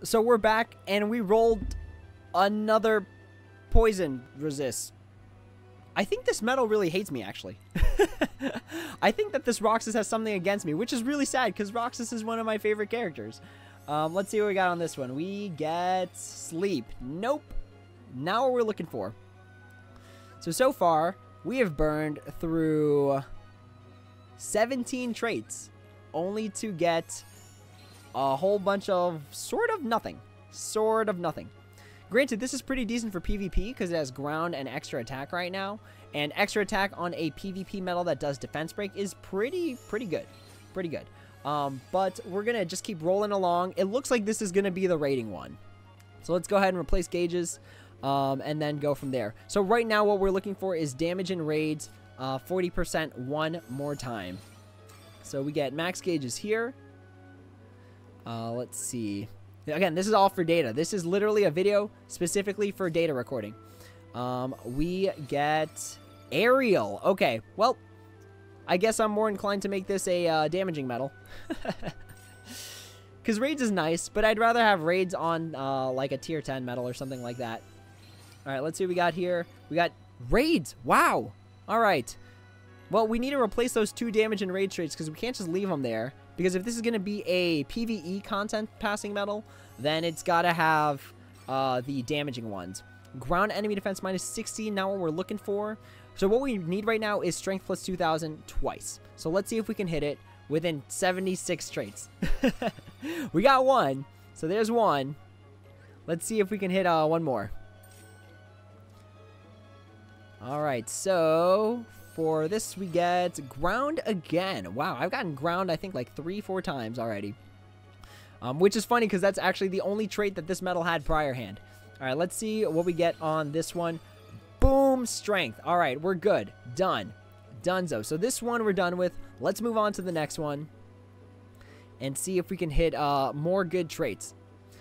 So we're back, and we rolled another poison resist. I think this metal really hates me, actually. I think that this Roxas has something against me, which is really sad, because Roxas is one of my favorite characters. Let's see what we got on this one. We get sleep. Nope. Now what we're looking for. So far, we have burned through 17 traits, only to get a whole bunch of sort of nothing. Sort of nothing. Granted, this is pretty decent for PvP because it has ground and extra attack right now. And extra attack on a PvP metal that does defense break is pretty good. Pretty good. But we're going to just keep rolling along. It looks like this is going to be the rating one. So let's go ahead and replace gauges and then go from there. So right now what we're looking for is damage and raids 40% one more time. So we get max gauges here. Let's see. Again, this is all for data. This is literally a video specifically for data recording. We get aerial. Okay, well, I guess I'm more inclined to make this a damaging metal. Because raids is nice, but I'd rather have raids on like a tier 10 metal or something like that. All right, let's see what we got here. We got raids. Wow. All right. Well, we need to replace those 2 damage and raid traits because we can't just leave them there. Because if this is going to be a PvE content passing metal, then it's got to have the damaging ones. Ground enemy defense minus 60, not what we're looking for. So what we need right now is strength plus 2,000 twice. So let's see if we can hit it within 76 traits. We got one. So there's one. Let's see if we can hit one more. Alright, so for this we get ground again. Wow, I've gotten ground I think like 3-4 times already. Which is funny because that's actually the only trait that this metal had prior hand. Alright, let's see what we get on this one. Boom, strength. Alright, we're good. Done. Dunzo. So this one we're done with. Let's move on to the next one. And see if we can hit more good traits.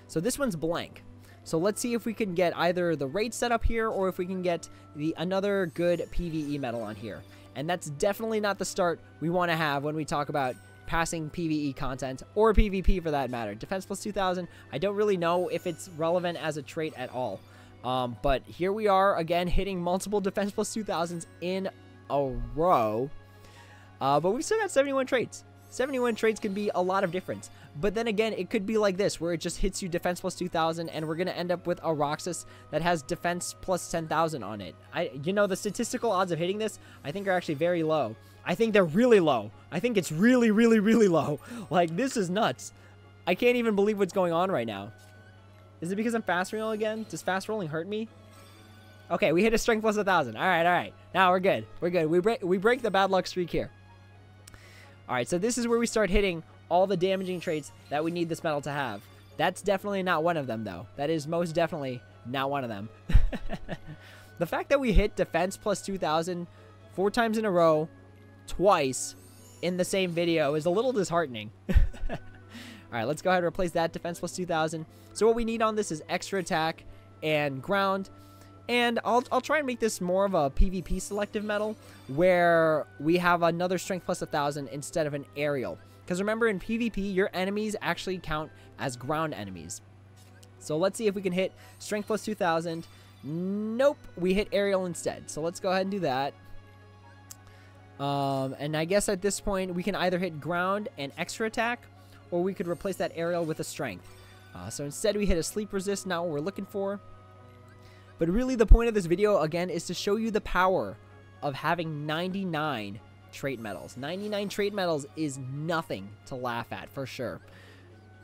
So this one's blank. So let's see if we can get either the raid set up here or if we can get another good PvE metal on here. And that's definitely not the start we want to have when we talk about passing PvE content or PvP for that matter. Defense plus 2,000, I don't really know if it's relevant as a trait at all. But here we are again hitting multiple defense plus 2,000s in a row. But we've still got 71 traits. 71 traits can be a lot of difference. But then again, it could be like this, where it just hits you defense plus 2,000, and we're going to end up with a Roxas that has defense plus 10,000 on it. You know, the statistical odds of hitting this, I think are actually very low. I think they're really low. I think it's really, really, really low. Like, this is nuts. I can't even believe what's going on right now. Is it because I'm fast rolling again? Does fast rolling hurt me? Okay, we hit a strength plus 1,000. All right, all right. Now we're good. We're good. We break the bad luck streak here. All right, so this is where we start hitting all the damaging traits that we need this metal to have. That's definitely not one of them, though. That is most definitely not one of them. The fact that we hit defense plus 2,000 4 times in a row, twice, in the same video is a little disheartening. All right, let's go ahead and replace that defense plus 2,000. So what we need on this is extra attack and ground. And I'll try and make this more of a PvP selective metal where we have another strength plus 1,000 instead of an aerial. Because remember, in PvP, your enemies actually count as ground enemies. So let's see if we can hit strength plus 2,000. Nope, we hit aerial instead. So let's go ahead and do that. And I guess at this point, we can either hit ground and extra attack, or we could replace that aerial with a strength. So instead, we hit a sleep resist, not what we're looking for. But really, the point of this video, again, is to show you the power of having 99 trait metals. 99 trait metals is nothing to laugh at, for sure.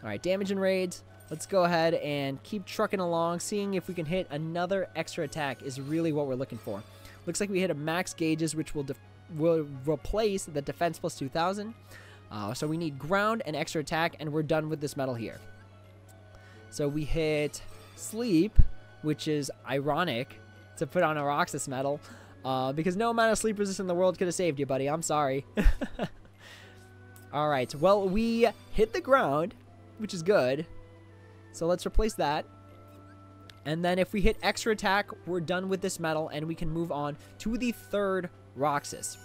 All right, damage and raids. Let's go ahead and keep trucking along. Seeing if we can hit another extra attack is really what we're looking for. Looks like we hit a max gauges, which will replace the defense plus 2,000. So we need ground and extra attack, and we're done with this metal here. So we hit sleep, which is ironic to put on a Roxas metal, because no amount of sleep resist in the world could have saved you, buddy. I'm sorry. Alright, well, we hit the ground, which is good. So let's replace that. And then if we hit extra attack, we're done with this metal, and we can move on to the third Roxas.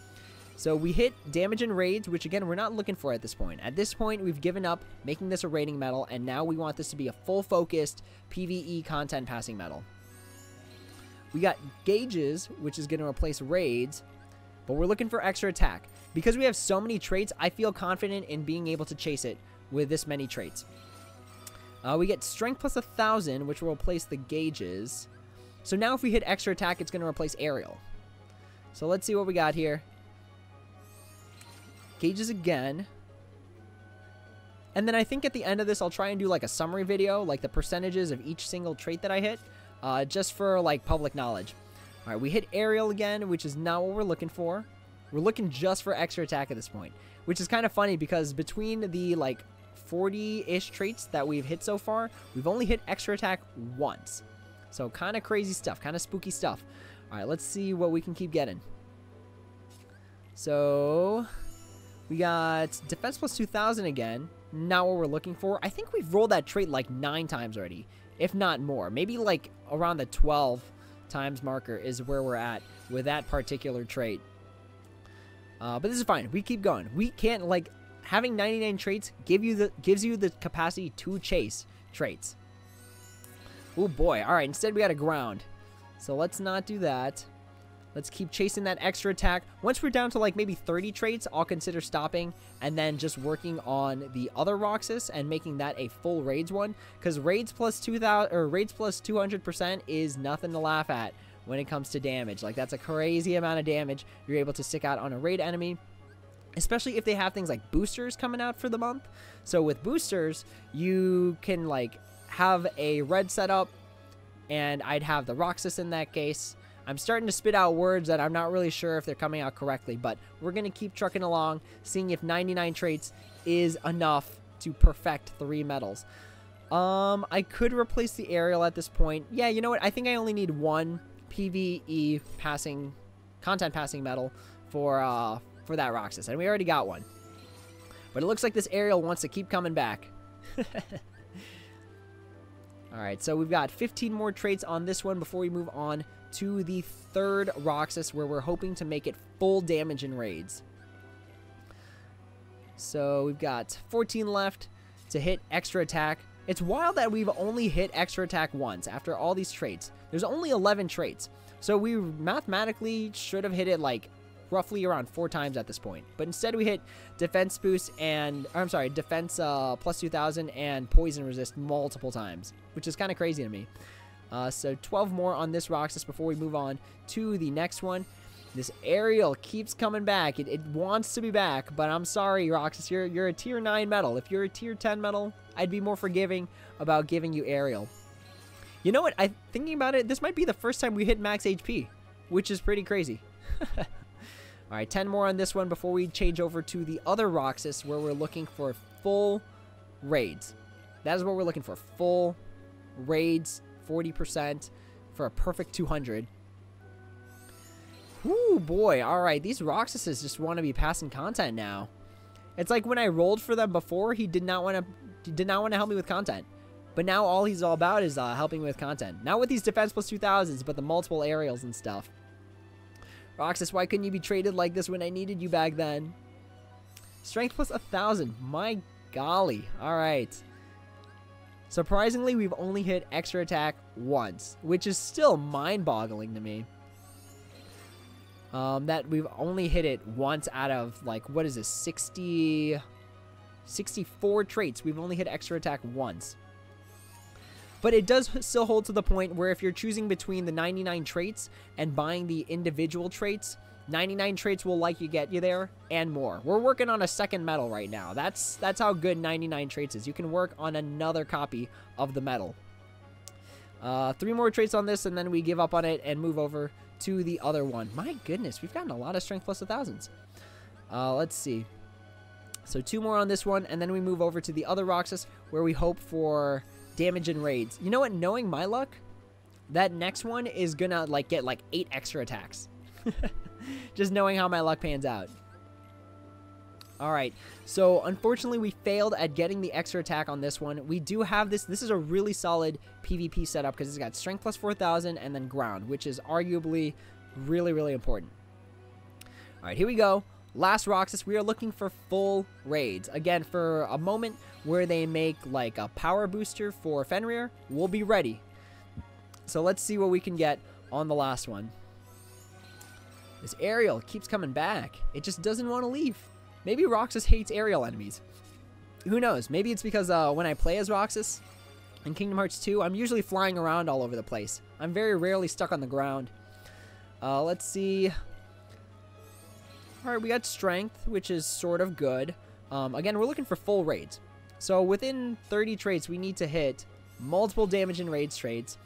So we hit damage and raids, which again, we're not looking for at this point. At this point, we've given up making this a raiding medal, and now we want this to be a full-focused PvE content passing medal. We got gauges, which is going to replace raids, but we're looking for extra attack. Because we have so many traits, I feel confident in being able to chase it with this many traits. We get strength plus 1,000, which will replace the gauges. So now if we hit extra attack, it's going to replace aerial. So let's see what we got here. Gauges again. And then I think at the end of this, I'll try and do like a summary video, like the percentages of each single trait that I hit, just for like public knowledge. All right, we hit aerial again, which is not what we're looking for. We're looking just for extra attack at this point, which is kind of funny because between the like 40-ish traits that we've hit so far, we've only hit extra attack once. So kind of crazy stuff, kind of spooky stuff. All right, let's see what we can keep getting. So we got defense plus 2,000 again. Not what we're looking for. I think we've rolled that trait like 9 times already, if not more. Maybe like around the 12 times marker is where we're at with that particular trait. But this is fine. We keep going. We can't, like, having 99 traits gives you the capacity to chase traits. Oh boy. All right, instead we got a ground. So let's not do that. Let's keep chasing that extra attack. Once we're down to like maybe 30 traits, I'll consider stopping and then just working on the other Roxas and making that a full raids one. Because raids plus 2,000 or raids plus 200% is nothing to laugh at when it comes to damage. Like, that's a crazy amount of damage you're able to stick out on a raid enemy, especially if they have things like boosters coming out for the month. So with boosters, you can like have a red setup, and I'd have the Roxas in that case. I'm starting to spit out words that I'm not really sure if they're coming out correctly, but we're going to keep trucking along, seeing if 99 traits is enough to perfect 3 medals. I could replace the aerial at this point. Yeah, you know what? I think I only need 1 PvE content passing medal for that Roxas, and we already got one. But it looks like this aerial wants to keep coming back. Alright, so we've got 15 more traits on this one before we move on to the 3rd Roxas, where we're hoping to make it full damage in raids. So we've got 14 left to hit extra attack. It's wild that we've only hit extra attack once after all these traits. There's only 11 traits. So we mathematically should have hit it like roughly around 4 times at this point. But instead we hit defense boost and, or I'm sorry, defense plus 2,000 and poison resist multiple times, which is kind of crazy to me. So 12 more on this Roxas before we move on to the next one. This aerial keeps coming back. It wants to be back, but I'm sorry, Roxas, you're a tier 9 medal. If you're a tier 10 medal, I'd be more forgiving about giving you aerial. You know what? Thinking about it, this might be the first time we hit max HP, which is pretty crazy. Alright, 10 more on this one before we change over to the other Roxas, where we're looking for full raids. That is what we're looking for. Full raids, 40% for a perfect 200. Whoo, boy. Alright, these Roxases just want to be passing content now. It's like when I rolled for them before, he did not want to help me with content. But now all he's all about is helping me with content. Not with these defense plus 2,000s, but the multiple aerials and stuff. Roxas, why couldn't you be traded like this when I needed you back then? Strength plus 1,000. My golly. Alright. Surprisingly, we've only hit extra attack once, which is still mind-boggling to me. That we've only hit it once out of, like, what is this, 64 traits. We've only hit extra attack once. But it does still hold to the point where if you're choosing between the 99 traits and buying the individual traits, 99 traits will get you there and more. We're working on a 2nd medal right now. That's how good 99 traits is. You can work on another copy of the medal. 3 more traits on this, and then we give up on it and move over to the other one. My goodness, we've gotten a lot of strength plus 1,000s. Let's see. So 2 more on this one, and then we move over to the other Roxas, where we hope for damage and raids. You know what? Knowing my luck, that next one is gonna like get like 8 extra attacks. Just knowing how my luck pans out. Alright, so unfortunately we failed at getting the extra attack on this one. We do have this. This is a really solid PvP setup because it's got strength plus 4,000 and then ground, which is arguably really, really important. Alright, here we go. Last Roxas, we are looking for full raids. Again, for a moment where they make like a power booster for Fenrir, we'll be ready. So let's see what we can get on the last one. This aerial keeps coming back. It just doesn't want to leave. Maybe Roxas hates aerial enemies. Who knows? Maybe it's because when I play as Roxas in Kingdom Hearts 2, I'm usually flying around all over the place. I'm very rarely stuck on the ground. Let's see. Alright, we got strength, which is sort of good. Again, we're looking for full raids. So within 30 traits, we need to hit multiple damage and raids traits.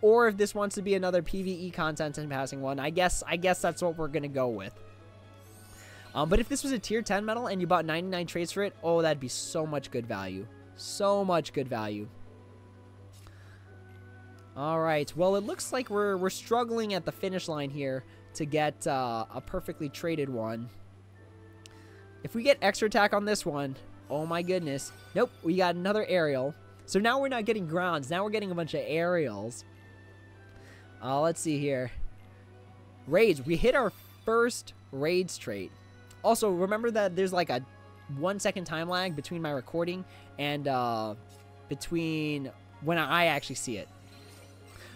Or if this wants to be another PvE content and passing one, I guess that's what we're going to go with. But if this was a tier 10 medal and you bought 99 traits for it, oh, that'd be so much good value. So much good value. Alright, well, it looks like we're struggling at the finish line here to get a perfectly traded one. If we get extra attack on this one, oh my goodness. Nope, we got another aerial. So now we're not getting grounds, now we're getting a bunch of aerials. Let's see here. Raids, we hit our first raids trait. Also, remember that there's like a 1 second time lag between my recording and between when I actually see it.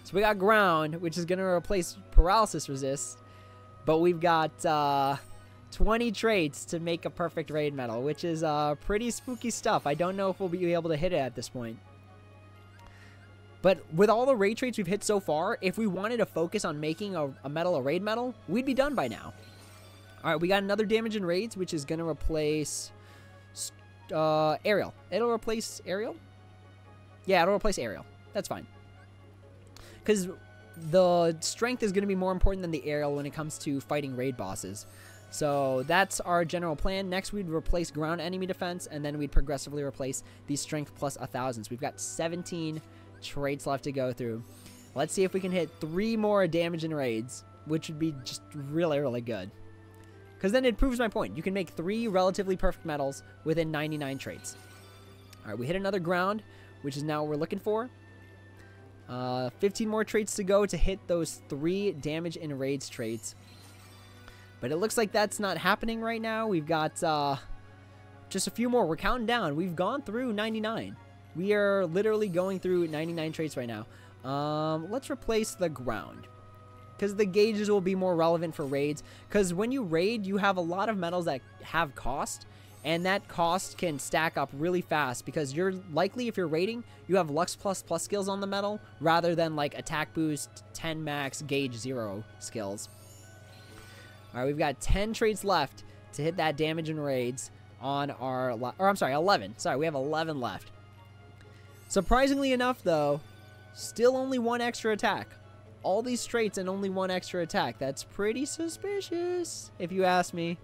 So we got ground, which is going to replace paralysis resist. But we've got 20 traits to make a perfect raid medal, which is pretty spooky stuff. I don't know if we'll be able to hit it at this point. But with all the raid traits we've hit so far, if we wanted to focus on making a medal a raid medal, we'd be done by now. Alright, we got another damage in raids, which is going to replace aerial. It'll replace aerial? Yeah, it'll replace aerial. That's fine. Because the strength is going to be more important than the aerial when it comes to fighting raid bosses. So that's our general plan. Next, we'd replace ground enemy defense, and then we'd progressively replace the strength plus 1,000. So we've got 17 traits left to go through. Let's see if we can hit 3 more damage in raids, which would be just really, really good. Because then it proves my point. You can make 3 relatively perfect medals within 99 traits. Alright, we hit another ground, which is now what we're looking for. 15 more traits to go to hit those 3 damage in raids traits. But it looks like that's not happening right now. We've got just a few more. We're counting down. We've gone through 99. We are literally going through 99 traits right now. Let's replace the ground, because the gauges will be more relevant for raids. Because when you raid, you have a lot of medals that have cost, and that cost can stack up really fast, because you're likely, if you're raiding, you have Lux plus skills on the medal, rather than like attack boost, 10 max, gauge 0 skills. Alright, we've got 10 traits left to hit that damage in raids on our, or I'm sorry, 11. Sorry, we have 11 left. Surprisingly enough, though, still only 1 extra attack. All these traits and only 1 extra attack. That's pretty suspicious, if you ask me.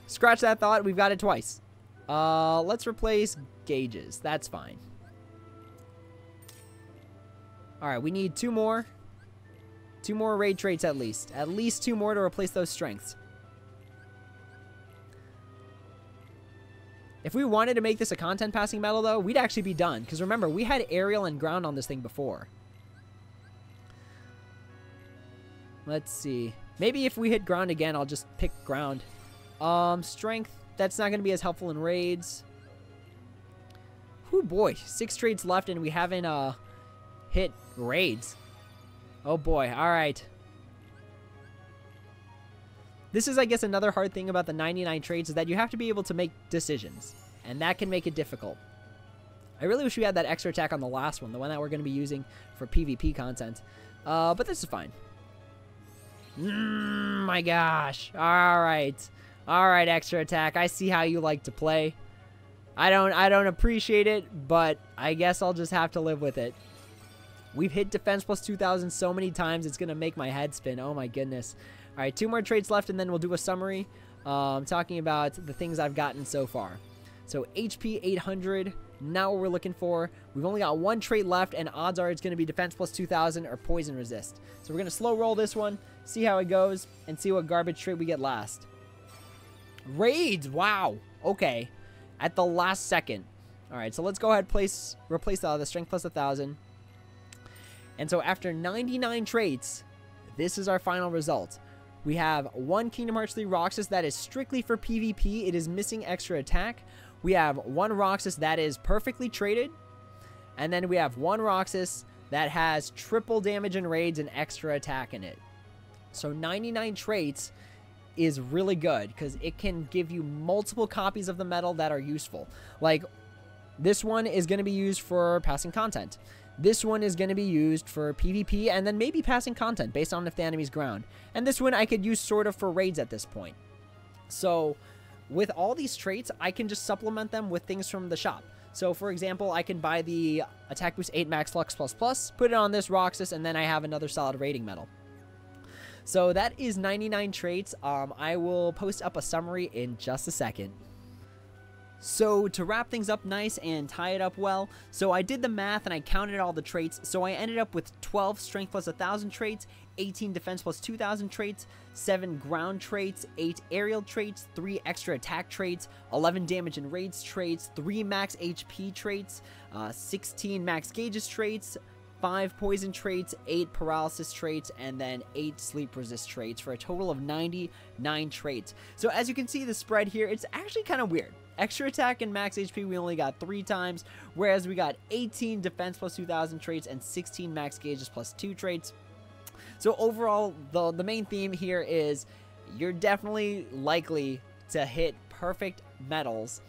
Scratch that thought. We've got it twice. Let's replace gauges. That's fine. Alright, we need 2 more. 2 more raid traits at least. At least 2 more to replace those strengths. If we wanted to make this a content passing medal, though, we'd actually be done. Because remember, we had aerial and ground on this thing before. Let's see. Maybe if we hit ground again, I'll just pick ground. Strength, that's not going to be as helpful in raids. Whew, boy. 6 traits left and we haven't hit raids. Oh boy, alright. This is, I guess, another hard thing about the 99 traits is that you have to be able to make decisions. And that can make it difficult. I really wish we had that extra attack on the last one, the one that we're going to be using for PvP content. But this is fine. My gosh. Alright. Alright, extra attack. I see how you like to play. I don't appreciate it, but I guess I'll just have to live with it. We've hit defense plus 2,000 so many times, it's going to make my head spin. Oh my goodness. Alright, 2 more traits left, and then we'll do a summary. Talking about the things I've gotten so far. So, HP 800, not what we're looking for. We've only got 1 trait left, and odds are it's going to be defense plus 2,000 or poison resist. So we're going to slow roll this one, see how it goes, and see what garbage trait we get last. Raids! Wow! Okay. At the last second. Alright, so let's go ahead and replace the strength plus 1,000. And so after 99 traits, this is our final result. We have one Kingdom Hearts 3 Roxas that is strictly for PvP. It is missing extra attack. We have one Roxas that is perfectly traded. And then we have one Roxas that has triple damage in raids and extra attack in it. So 99 traits is really good because it can give you multiple copies of the medal that are useful. Like, this one is going to be used for passing content. This one is going to be used for PvP and then maybe passing content based on if the enemy's ground. And this one I could use sort of for raids at this point. So with all these traits, I can just supplement them with things from the shop. So for example, I can buy the Attack Boost 8 Max Lux++, put it on this Roxas, and then I have another solid rating medal. So that is 99 traits. I will post up a summary in just a second. So to wrap things up nice and tie it up well, so I did the math and I counted all the traits, so I ended up with 12 strength plus 1,000 traits, 18 defense plus 2,000 traits, 7 ground traits, 8 aerial traits, 3 extra attack traits, 11 damage and raids traits, 3 max HP traits, 16 max gauges traits, 5 poison traits, 8 paralysis traits, and then 8 sleep resist traits for a total of 99 traits. So as you can see the spread here, it's actually kind of weird. Extra attack and max HP we only got 3 times, whereas we got 18 defense plus 2,000 traits and 16 max gauges plus 2 traits. So overall, the main theme here is you're definitely likely to hit perfect medals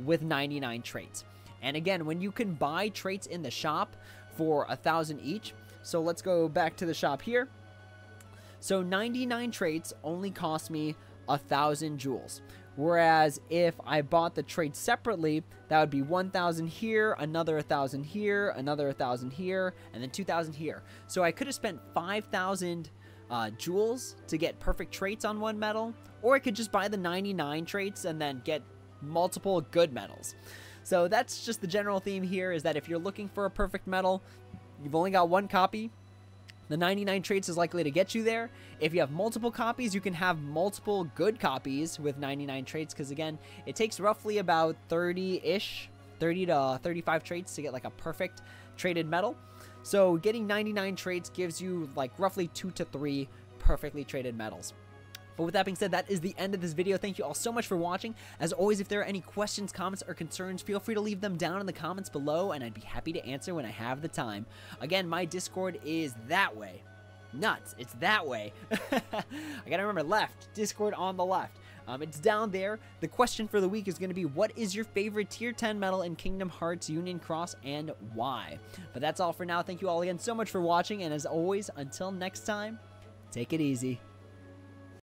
with 99 traits. And again, when you can buy traits in the shop for 1,000 each, so let's go back to the shop here. So 99 traits only cost me 1,000 jewels. Whereas if I bought the traits separately, that would be 1,000 here, another 1,000 here, another 1,000 here, and then 2,000 here. So I could have spent 5,000 jewels to get perfect traits on one medal, or I could just buy the 99 traits and then get multiple good medals. So that's just the general theme here, is that if you're looking for a perfect medal, you've only got one copy. The 99 traits is likely to get you there. If you have multiple copies, you can have multiple good copies with 99 traits, because again, it takes roughly about 30-ish, 30 to 35 traits to get like a perfect traded medal. So getting 99 traits gives you like roughly 2 to 3 perfectly traded medals. But with that being said, that is the end of this video. Thank you all so much for watching. As always, if there are any questions, comments, or concerns, feel free to leave them down in the comments below, and I'd be happy to answer when I have the time. Again, my Discord is that way. Nuts. It's that way. I gotta remember left. Discord on the left. It's down there. The question for the week is going to be, what is your favorite tier 10 medal in Kingdom Hearts Union Cross and why? But that's all for now. Thank you all again so much for watching, and as always, until next time, take it easy.